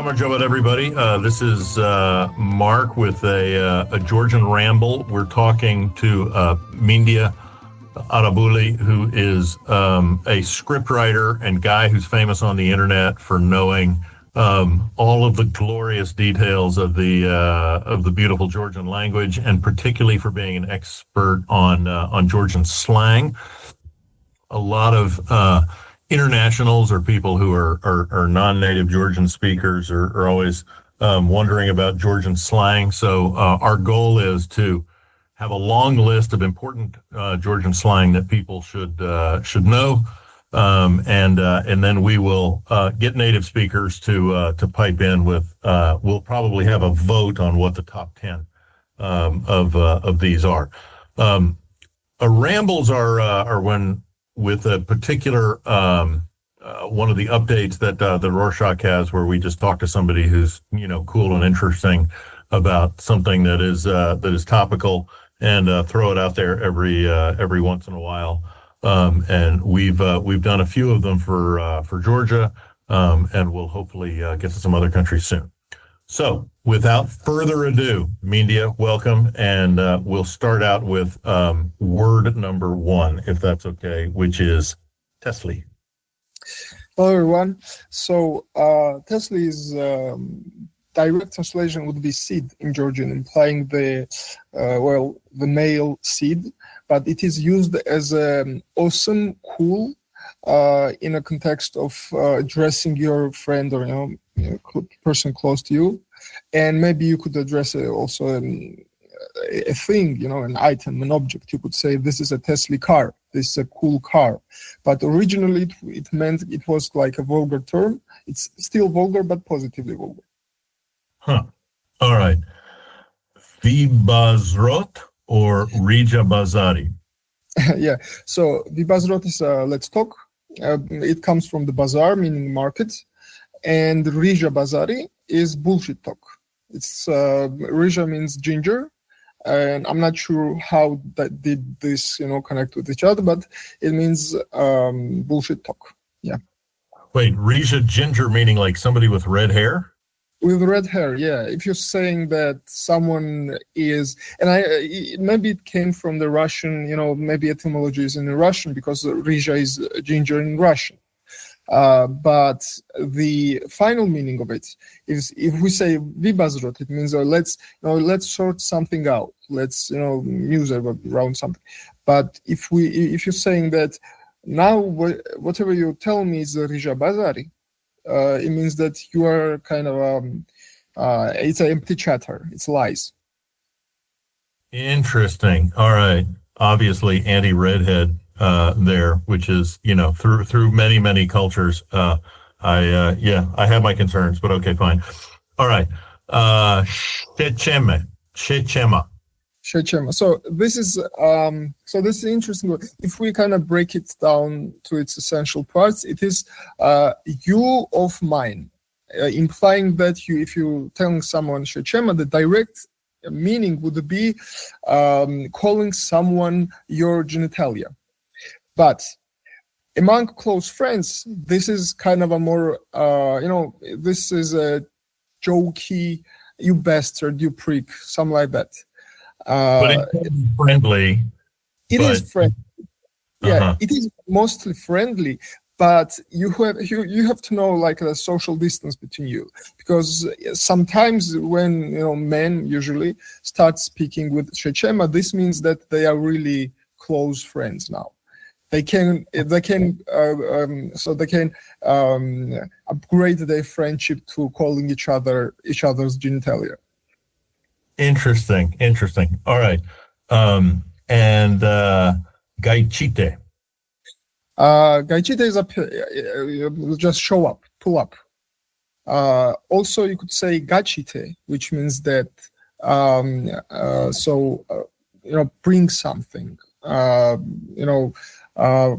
Gamarjovat, everybody. This is Mark with a Georgian Ramble. We're talking to Mindia Arabuli, who is a scriptwriter and guy who's famous on the internet for knowing all of the glorious details of the beautiful Georgian language, and particularly for being an expert on Georgian slang. A lot of internationals or people who are non-native Georgian speakers are always wondering about Georgian slang. So our goal is to have a long list of important Georgian slang that people should know, and then we will get native speakers to pipe in with. We'll probably have a vote on what the top 10 of these are. Rambles are when, with a particular one of the updates that the Rorshok has, where we just talk to somebody who's cool and interesting about something that is topical, and throw it out there every once in a while. And we've done a few of them for Georgia, and we'll hopefully get to some other countries soon. So without further ado, Mindia, welcome, and we'll start out with word number 1, if that's okay, which is Tesli. Hello, everyone. So Tesli is direct translation would be seed in Georgian, implying the male seed, but it is used as awesome, cool, in a context of addressing your friend or person close to you, and maybe you could address also a thing, an item, an object. You could say this is a Tesla car, this is a cool car, but originally it meant it was like a vulgar term. It's still vulgar, but positively vulgar. Huh. All right. Vibazrot or Rija Bazari? Yeah. So Vibazrot is let's talk. It comes from the bazaar, meaning market, and Rija Bazari is bullshit talk. It's Rija means ginger, and I'm not sure how that did this connect with each other, but it means bullshit talk. Yeah. Wait, Rija ginger meaning like somebody with red hair? With red hair, yeah. If you're saying that someone is, and maybe it came from the Russian, maybe etymology is in the Russian, because Rija is ginger in Russian. But the final meaning of it is, if we say vibazrot, it means let's sort something out. Let's muse around something. But if you're saying that now whatever you tell me is Rija Bazari, it means that you are kind of it's an empty chatter. It's lies. Interesting. All right. Obviously, anti-redhead there, which is through many cultures. I have my concerns, but okay, fine. All right. Shechema. So this is interesting. If we kind of break it down to its essential parts, it is you of mine, implying that if you telling someone Shechema, the direct meaning would be calling someone your genitalia. But among close friends, this is kind of a more this is a jokey, you bastard, you prick, something like that. But it's friendly. Is friendly. Yeah, It is mostly friendly, but you have to know like the social distance between you, because sometimes when men usually start speaking with Shechema, this means that they are really close friends now. They can upgrade their friendship to calling each other's genitalia. Interesting. All right. And Gaichite. Gaichite is just show up, pull up. Also, you could say gachite, which means that bring something.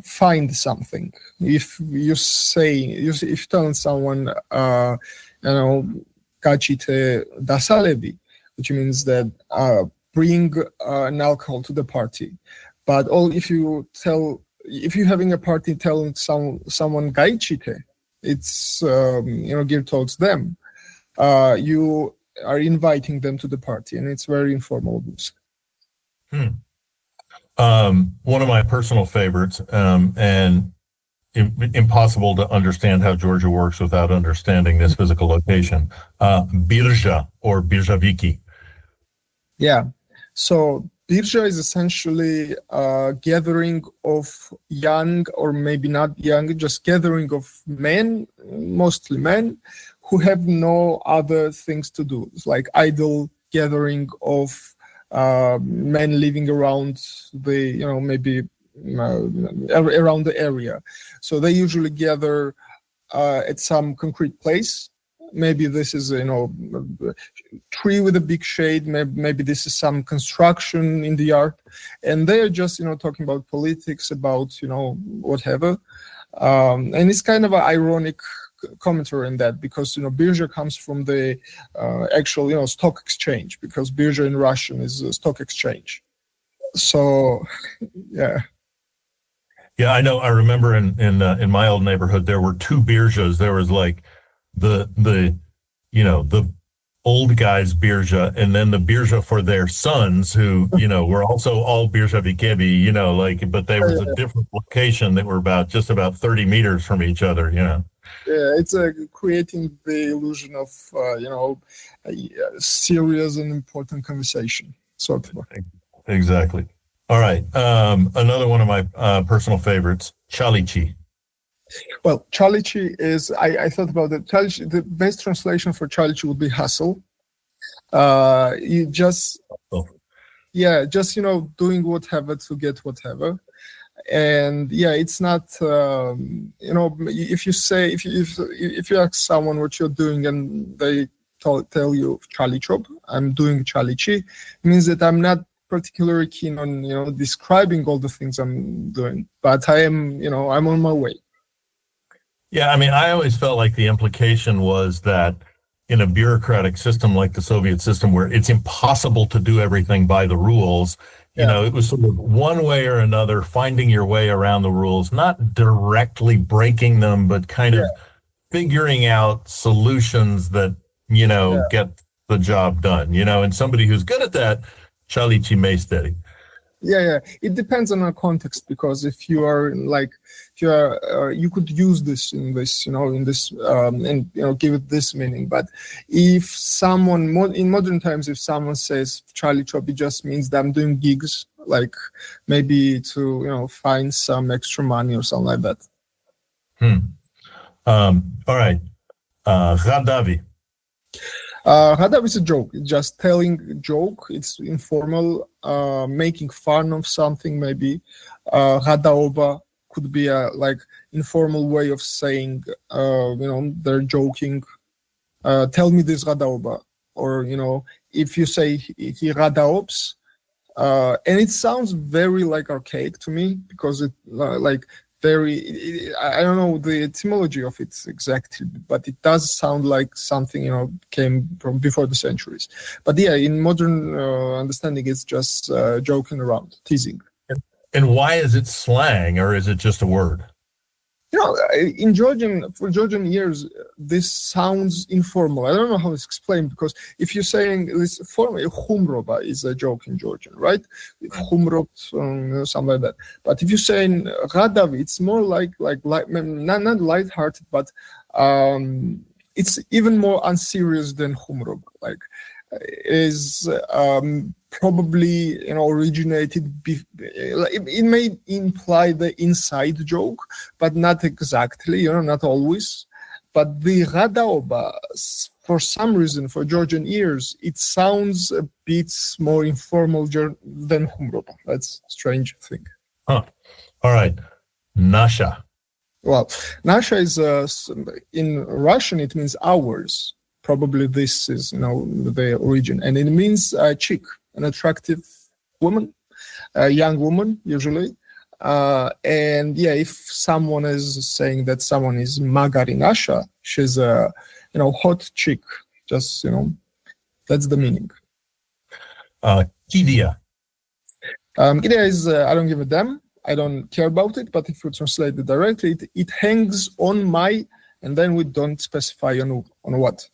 Find something. If you're telling someone, gachite dasalebi, which means that bring an alcohol to the party. But if you're having a party telling someone gaichite, it's geared towards them. you are inviting them to the party, and it's very informal. One of my personal favorites, and impossible to understand how Georgia works without understanding this physical location. Birja or Birjaviki. Yeah. So Birja is essentially a gathering of young, or maybe not young, just gathering of men, mostly men, who have no other things to do. It's like idle gathering of men living around the, maybe around the area. So they usually gather at some concrete place. Maybe this is, a tree with a big shade. Maybe this is some construction in the yard. And they're just, talking about politics, about, whatever. And it's kind of an ironic commentary in that, because, Birja comes from the actual, stock exchange, because Birja in Russian is a stock exchange. So, yeah. Yeah, I know. I remember in my old neighborhood, there were two birjas. There was like the old guys birja, and then the birja for their sons, who were also all birja vikebi, but they was a different location. They were just about 30 meters from each other. Yeah, it's creating the illusion of serious and important conversation, sort of. Exactly. All right. Another one of my personal favorites, chalichi. Well, chalichi is, I thought about it. Chalichi, the best translation for chalichi would be hustle. You just, doing whatever to get whatever. And it's not, if you ask someone what you're doing and they tell you chalichop, I'm doing chalichi, it means that I'm not particularly keen on describing all the things I'm doing, but I am I'm on my way. Yeah, I mean, I always felt like the implication was that in a bureaucratic system like the Soviet system, where it's impossible to do everything by the rules, it was sort of one way or another finding your way around the rules, not directly breaking them, but kind of figuring out solutions that get the job done, and somebody who's good at that, chalichi meisteri. Yeah. It depends on our context, because if you are you could use this in this, and give it this meaning. But if someone in modern times, if someone says chalichop, it just means that I'm doing gigs, like maybe to find some extra money or something like that. All right. Ghadavi. Hadav is a joke. It's just telling a joke. It's informal, making fun of something, maybe. Hadaoba could be a informal way of saying, they're joking. Tell me this Hadaoba. Or, if you say he Hadaops, and it sounds very archaic to me, because it I don't know the etymology of it exactly, but it does sound like something came from before the centuries. But in modern understanding, it's just joking around, teasing. And why is it slang, or is it just a word? In for Georgian years, this sounds informal. I don't know how it's explained, because if you're saying this formal, humroba is a joke in Georgian, right? Humrob, something like that. But if you're saying radavi, it's more like not lighthearted, but it's even more unserious than humrob. Is probably originated. It may imply the inside joke, but not exactly. Not always. But the Radaoba, for some reason, for Georgian ears, it sounds a bit more informal than Humroba. That's a strange thing. Huh. All right, Nasha. Well, Nasha is in Russian. It means hours. Probably this is the origin, and it means chick, an attractive woman, a young woman usually. And if someone is saying that someone is Magari Nasha, she's a hot chick. Just that's the meaning. Kidia. Kidia is I don't give a damn. I don't care about it. But if you translate it directly, it hangs on my and then we don't specify on what.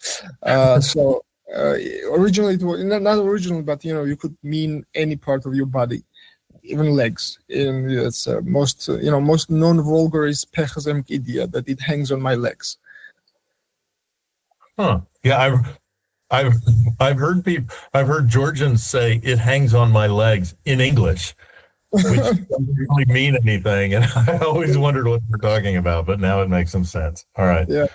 So originally it was not original, but you could mean any part of your body, even legs. And it's most non-vulgar is pechazem idia, that it hangs on my legs. Huh. Yeah, I've heard Georgians say it hangs on my legs in English, which doesn't really mean anything, and I always wondered what we're talking about, but now it makes some sense. All right. Yeah.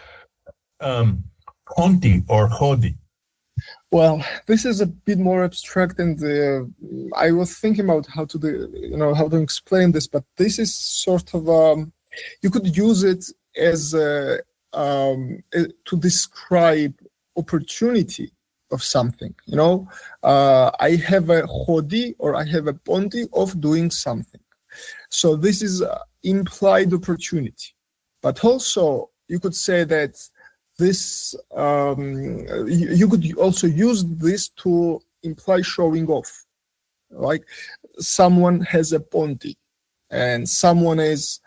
Honti or hodi. Well, this is a bit more abstract, and I was thinking about how to explain this, but this is sort of you could use it as to describe opportunity of something. I have a hodi or I have a ponti of doing something. So this is implied opportunity, but also you could say that this you could also use this to imply showing off, like someone has a ponti and someone is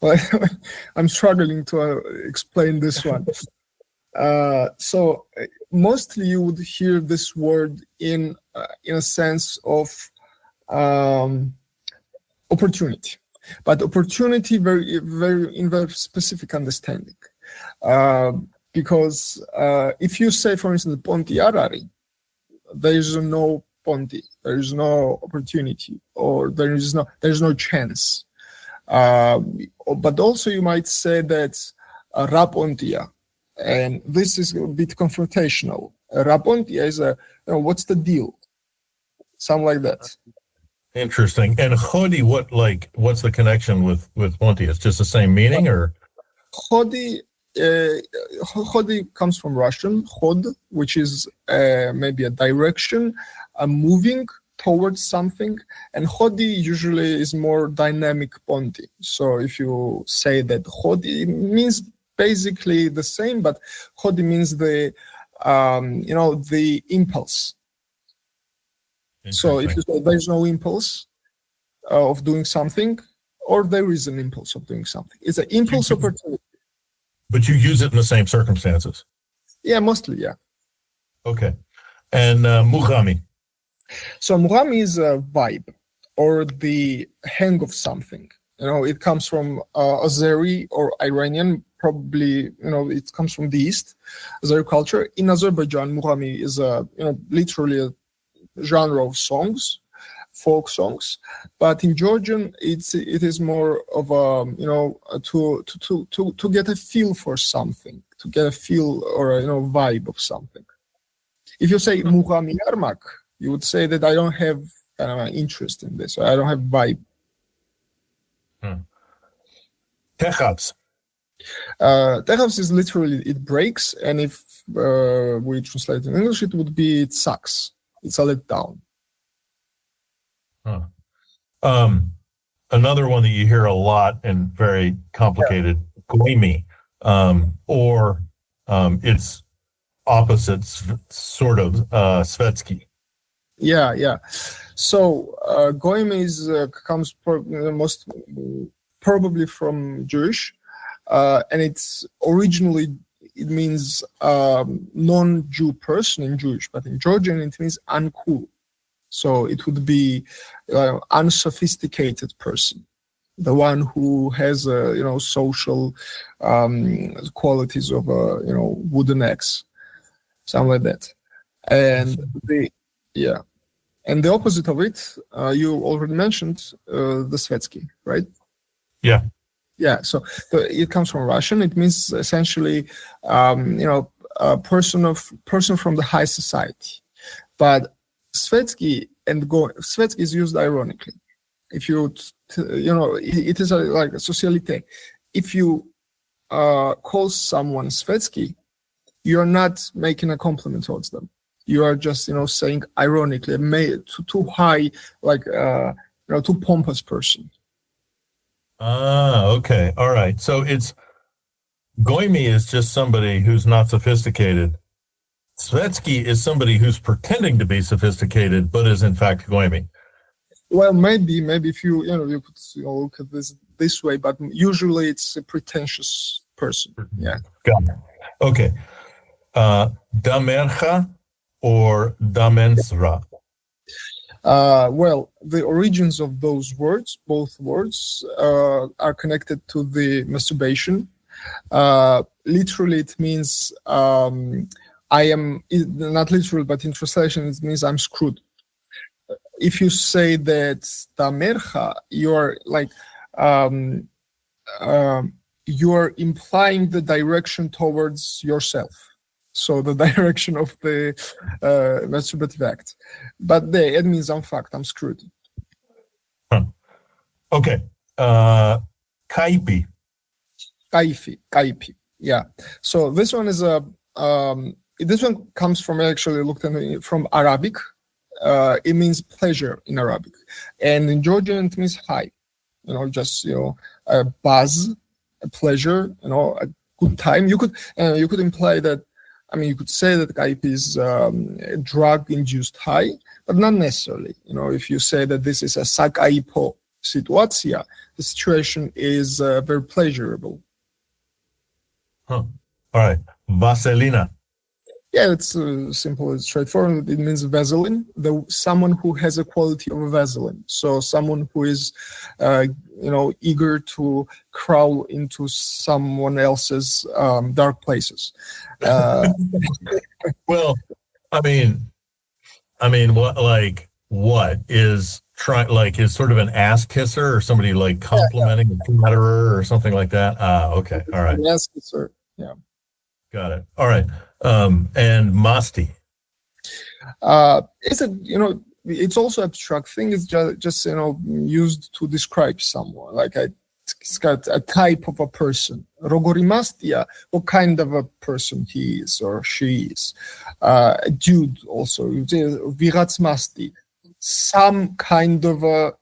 well, I'm struggling to explain this one. So mostly you would hear this word in a sense of opportunity, but opportunity very in very specific understanding. Because if you say, for instance, ponti arari, there is no ponti, there is no opportunity, or there is no chance. But also you might say that rapontia, and this is a bit confrontational. Rapontia is what's the deal? Something like that. Interesting. And hodi, what's the connection with ponti? It's just the same meaning, or? Hodi comes from Russian hod, which is maybe a direction, moving towards something, and hodi usually is more dynamic ponti. So if you say that hodi, it means basically the same, but hodi means the impulse. So if you say there's no impulse of doing something, or there is an impulse of doing something, it's an impulse opportunity. But you use it in the same circumstances. Yeah, mostly, yeah. Okay. And mughami. So mughami is a vibe or the hang of something. It comes from Azeri or Iranian, probably, it comes from the East, Azeri culture. In Azerbaijan, mughami is literally a genre of songs, folk songs, but in Georgian it is more of to get a feel for something, to get a feel or vibe of something. If you say mughami yarmak, you would say that I don't have interest in this, or I don't have vibe. Techavs. Techavs is literally it breaks, and if we translate in English, it would be it sucks. It's a letdown. Another one that you hear a lot and very complicated, goimi, or its opposites, sort of svetsky. Yeah. So goimi comes most probably from Jewish, and it's originally it means non-Jew person in Jewish, but in Georgian it means uncool. So it would be unsophisticated person, the one who has social qualities of wooden axe, something like that. And the opposite of it, you already mentioned the svetsky, right? Yeah. Yeah, so it comes from Russian. It means essentially, a person from the high society. But svetsky svetsky is used ironically. If you, it is like a socialité. If you call someone svetsky, you are not making a compliment towards them. You are just, saying ironically, too high, like too pompous person. Okay. All right. So it's goimi is just somebody who's not sophisticated. Svetsky is somebody who's pretending to be sophisticated, but is in fact goimi. Well, maybe if you you could look at this this way, but usually it's a pretentious person. Yeah. Got it. Okay. Damercha or damensra? Well, the origins of those words, both words, are connected to the masturbation. Literally, it means I am, not literal, but in translation, it means I'm screwed. If you say that damercha, you're like, you're implying the direction towards yourself. So the direction of the masturbative act. But it means I'm fucked, I'm screwed. Huh. Okay. Kaipi. Kaipi. Yeah. So this one is this one comes from, actually looked at from Arabic. It means pleasure in Arabic. And in Georgian it means high. Just a buzz, a pleasure, a good time. You could imply that. You could say that kaipi is a drug-induced high, but not necessarily. If you say that this is a sakaipo situatia, the situation is very pleasurable. Huh. All right. Vaselina. Yeah, it's simple and straightforward. It means Vaseline, someone who has a quality of a Vaseline. So someone who is, eager to crawl into someone else's dark places. Well, what is is sort of an ass kisser or somebody like complimenting a flatterer or something like that? Okay. All right. Ass kisser. Yeah. Got it. All right. And masti. It's also abstract thing. It's just used to describe someone. Like it's got a type of a person. Rogorimastia, what kind of a person he is or she is. A dude also. Viratsmasti, some kind of a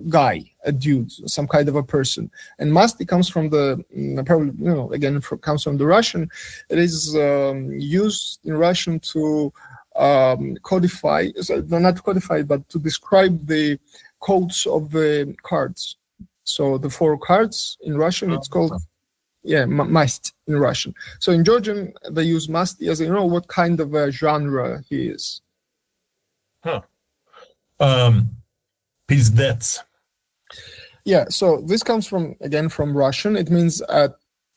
guy, a dude, some kind of a person. And masti comes from the comes from the Russian. It is used in Russian to codify, not codify, but to describe the codes of the cards. So the 4 cards in Russian, it's called mast in Russian. So in Georgian, they use masti as what kind of a genre he is. Huh. Pizdets. Yeah, so this comes from Russian. It means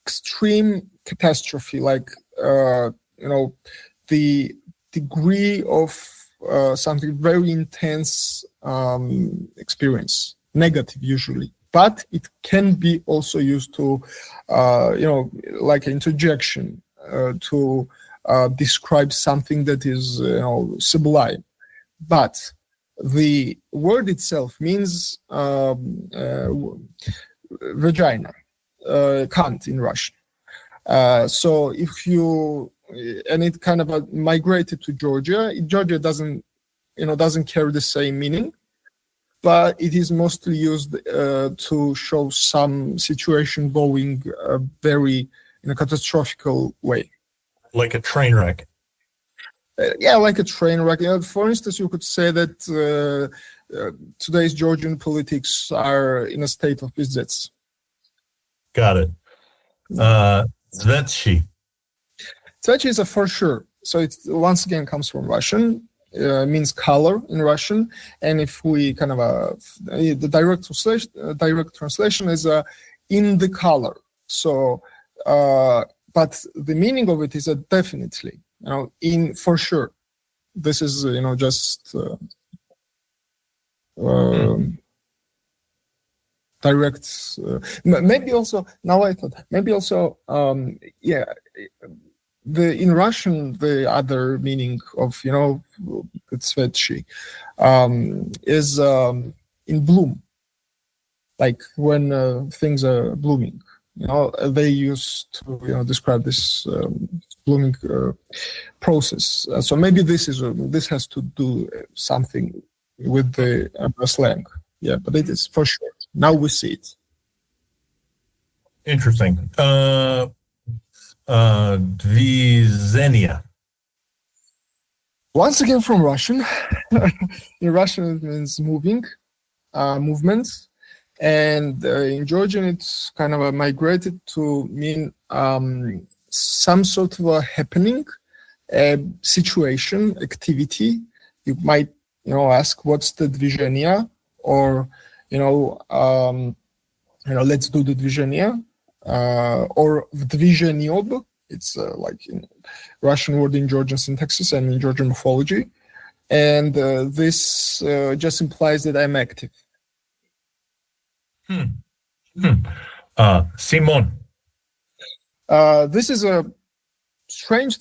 extreme catastrophe, like the degree of something very intense experience, negative usually. But it can be also used to, like an interjection to describe something that is, sublime. But the word itself means vagina, cunt in Russian. So if you, and it kind of migrated to Georgia. Georgia doesn't carry the same meaning, but it is mostly used to show some situation going very in a catastrophical way. Like a train wreck. Like a train wreck. For instance, you could say that today's Georgian politics are in a state of pizdets. Got it. Zvetshi. Zvetshi is a for sure. So it once again comes from Russian. Means color in Russian, and if we kind of the direct translation is in the color. So, but the meaning of it is definitely, in for sure. This is just direct. Maybe also now I thought maybe also in Russian, the other meaning of Tsvetshi is in bloom, like when things are blooming. They used to describe this blooming process. So maybe this has to do something with the slang. Yeah, but it is for sure. Now we see it. Interesting. Dvizhenia. Once again from Russian. In Russian it means moving, movement. And in Georgian, it's kind of migrated to mean some sort of a happening, a situation, activity. You might, ask what's the dvizhenia, or, let's do the dvizhenia, or dvizheniob. It's like Russian word in Georgian syntaxis and in Georgian morphology. And this just implies that I'm active. Simon. This is a strange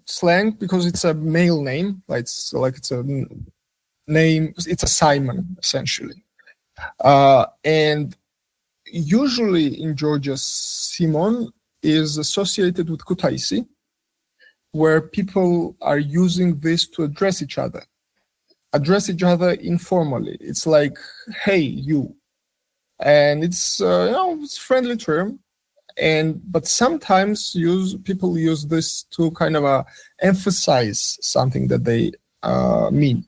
slang because it's a male name. It's a name. It's a Simon essentially, and usually in Georgia, Simon is associated with Kutaisi, where people are using this to address each other informally. It's like, hey, you. And it's it's a friendly term, but sometimes people use this to kind of emphasize something that they mean.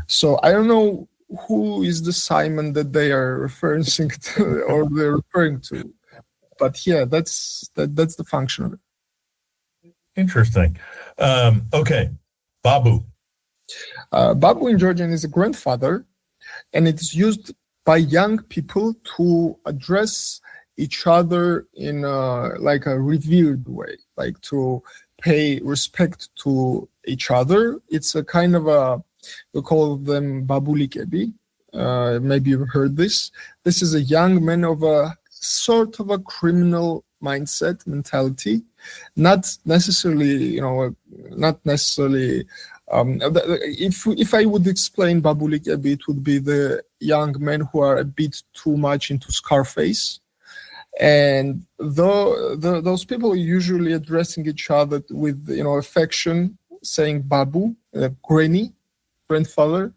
So I don't know who is the Simon that they are referring to or they're referring to, but yeah, that's the function of it. Interesting. Okay, Babu. Babu in Georgian is a grandfather, and it's used by young people to address each other in a revered way, like to pay respect to each other. It's a kind of we call them babulikebi. Maybe you've heard this. This is a young man of a sort of a criminal mentality, not necessarily, if I would explain babulikebi, it would be the young men who are a bit too much into Scarface. And those people are usually addressing each other with affection, saying babu, granny, grandfather,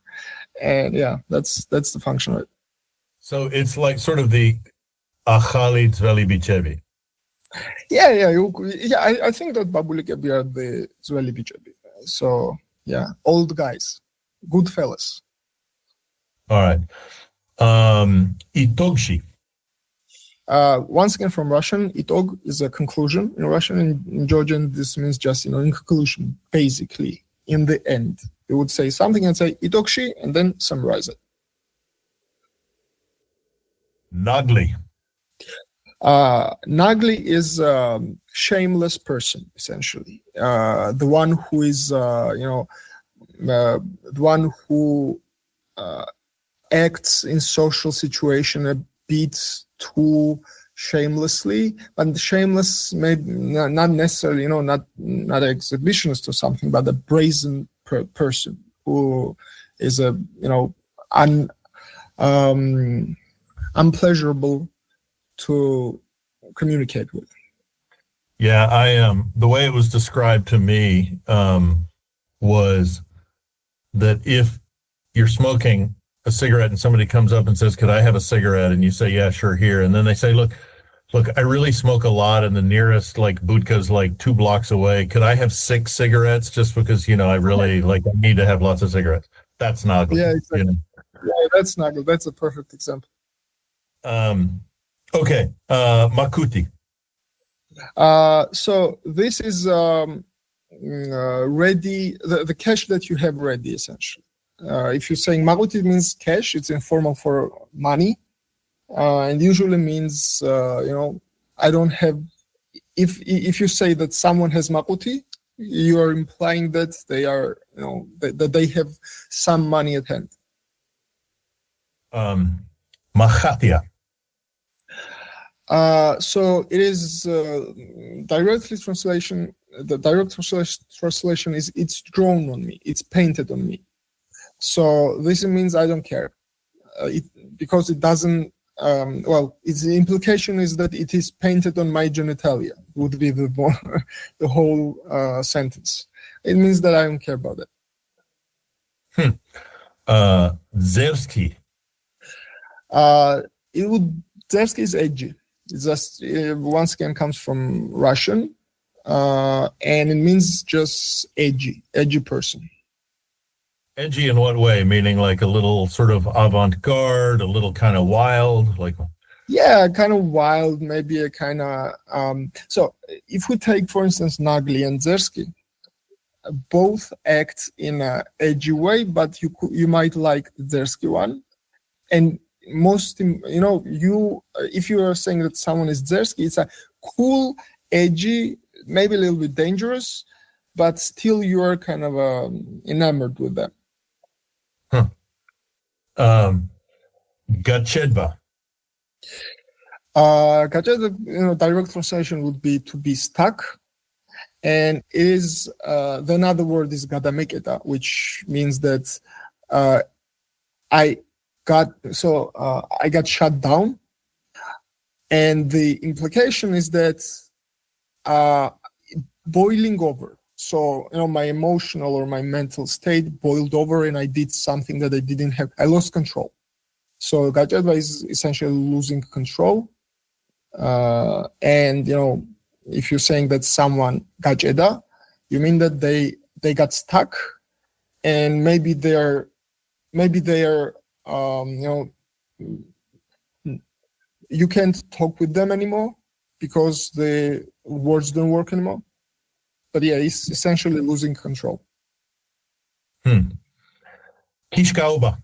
and yeah, that's the function of it. So it's like sort of the achali zveli bichevi. Yeah. I think that babulikebi are the zveli bichevi. So yeah, old guys, good fellas. All right. Itogshi. Once again, from Russian, itog is a conclusion. In Russian and in Georgian, this means just, in conclusion, basically, in the end. You would say something and say itogshi, and then summarize it. Nagli. Nagli is a shameless person, essentially. The one who is, the one who acts in social situation a bit too shamelessly, but shameless maybe not necessarily, not an exhibitionist or something, but a brazen person who is unpleasurable to communicate with. Yeah, the way it was described to me was that if you're smoking a cigarette and somebody comes up and says, could I have a cigarette? And you say, yeah, sure, here. And then they say, look, I really smoke a lot and the nearest budka's 2 blocks away. Could I have 6 cigarettes just because, I really I need to have lots of cigarettes? That's not good. Yeah, exactly. Yeah, that's not good. That's a perfect example. Okay. Makuti. So this is ready, the cash that you have ready, essentially. If you're saying makuti, it means cash. It's informal for money, and usually means I don't have. If you say that someone has makuti, you are implying that they are that they have some money at hand. Machatia. So it is directly translation. The direct translation is it's drawn on me. It's painted on me. So this means I don't care, because it doesn't. Its implication is that it is painted on my genitalia. Would be the whole sentence. It means that I don't care about it. Zersky. Zersky is edgy. It's just once again comes from Russian, and it means just edgy person. Edgy in what way? Meaning like a little sort of avant-garde, a little kind of wild, like. Yeah, kind of wild, maybe a kind of. So if we take, for instance, Nagli and Zersky, both act in a edgy way, but you might like the Zersky one. And if you are saying that someone is Zersky, it's a cool, edgy, maybe a little bit dangerous, but still you are kind of enamored with them. Gachedba. Gachedba, direct translation would be to be stuck. And it is the another word is gadameketa, which means that I got shut down, and the implication is that boiling over. So my emotional or my mental state boiled over, and I did something that I didn't have. I lost control. So gachedba is essentially losing control, and if you're saying that someone gacheda, you mean that they got stuck, and maybe they're you can't talk with them anymore because the words don't work anymore. But yeah, it's essentially losing control. Kishkaoba.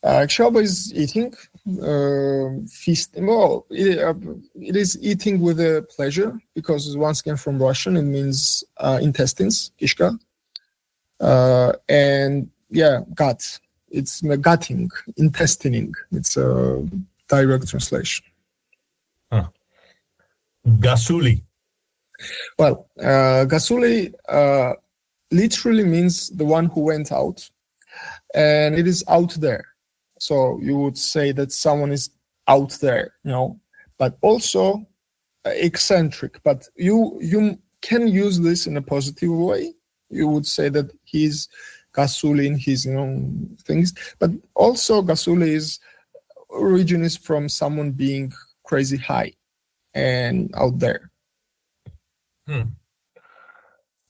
Kishkaoba is eating, feasting. Well, it is eating with a pleasure, because once again from Russian it means intestines, kishka, and yeah, gut. It's gutting, intestining. It's a direct translation. Gasuli. Well, gasuli literally means the one who went out, and it is out there. So you would say that someone is out there, but also eccentric. But you can use this in a positive way. You would say that he's gasuli in his things, but also gasuli origin is from someone being crazy high and out there.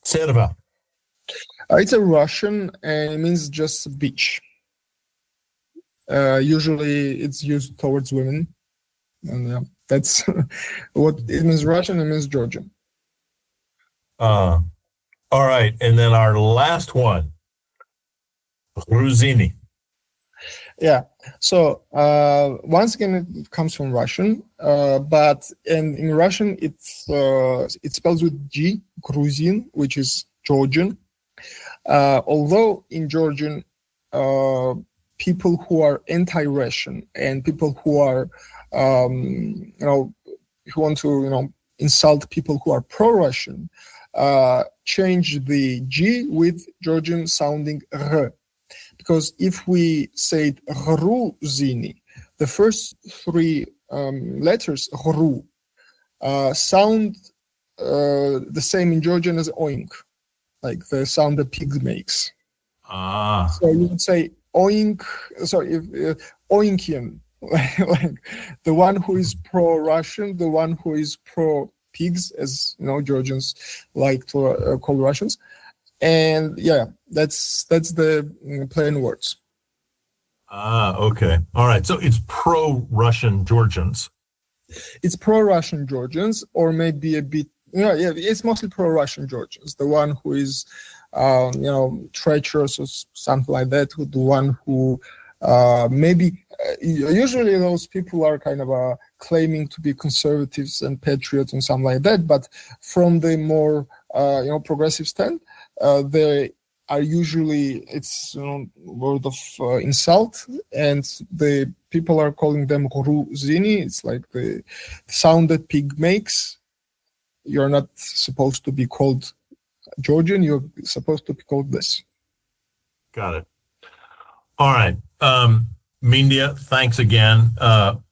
Serva. It's a Russian, and it means just beach. Usually it's used towards women, and that's what it means. Russian, it means Georgian. All right, and then our last one, Gruzini. Yeah. So once again, it comes from Russian, but in Russian it spells with G, Gruzin, which is Georgian. Although in Georgian, people who are anti-Russian and people who are, who want to, insult people who are pro-Russian, change the G with Georgian sounding R. Because if we say Gruzini, the first three letters, Gru, sound the same in Georgian as oink, like the sound a pig makes. So you would say oink, oinkian, like the one who is pro-Russian, the one who is pro-pigs, as Georgians like to call Russians. And yeah, that's the plain words. Okay. All right. So it's pro-Russian Georgians. It's pro-Russian Georgians, or maybe a bit, it's mostly pro-Russian Georgians. The one who is, treacherous or something like that, the one who usually those people are kind of claiming to be conservatives and patriots and something like that, but from the more, progressive stand, they are usually, it's word of insult, and the people are calling them Gruzini. It's like the sound that pig makes. You're not supposed to be called Georgian. You're supposed to be called this. Got it. All right. Mindia, thanks again.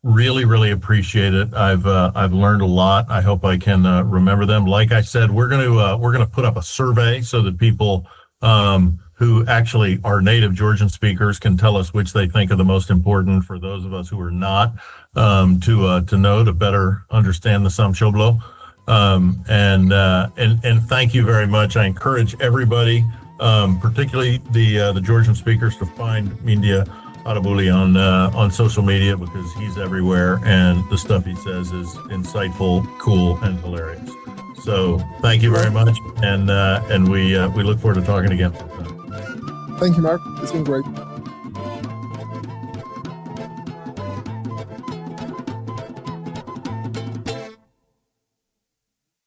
Really, really appreciate it. I've learned a lot. I hope I can remember them. Like I said, we're gonna put up a survey so that people who actually are native Georgian speakers can tell us which they think are the most important for those of us who are not, to know, to better understand the Sam Shoblo. And thank you very much. I encourage everybody particularly the Georgian speakers, to find Mindia Arabuli on social media, because he's everywhere and the stuff he says is insightful, cool, and hilarious. So thank you very much, and we look forward to talking again. Thank you, Mark. It's been great.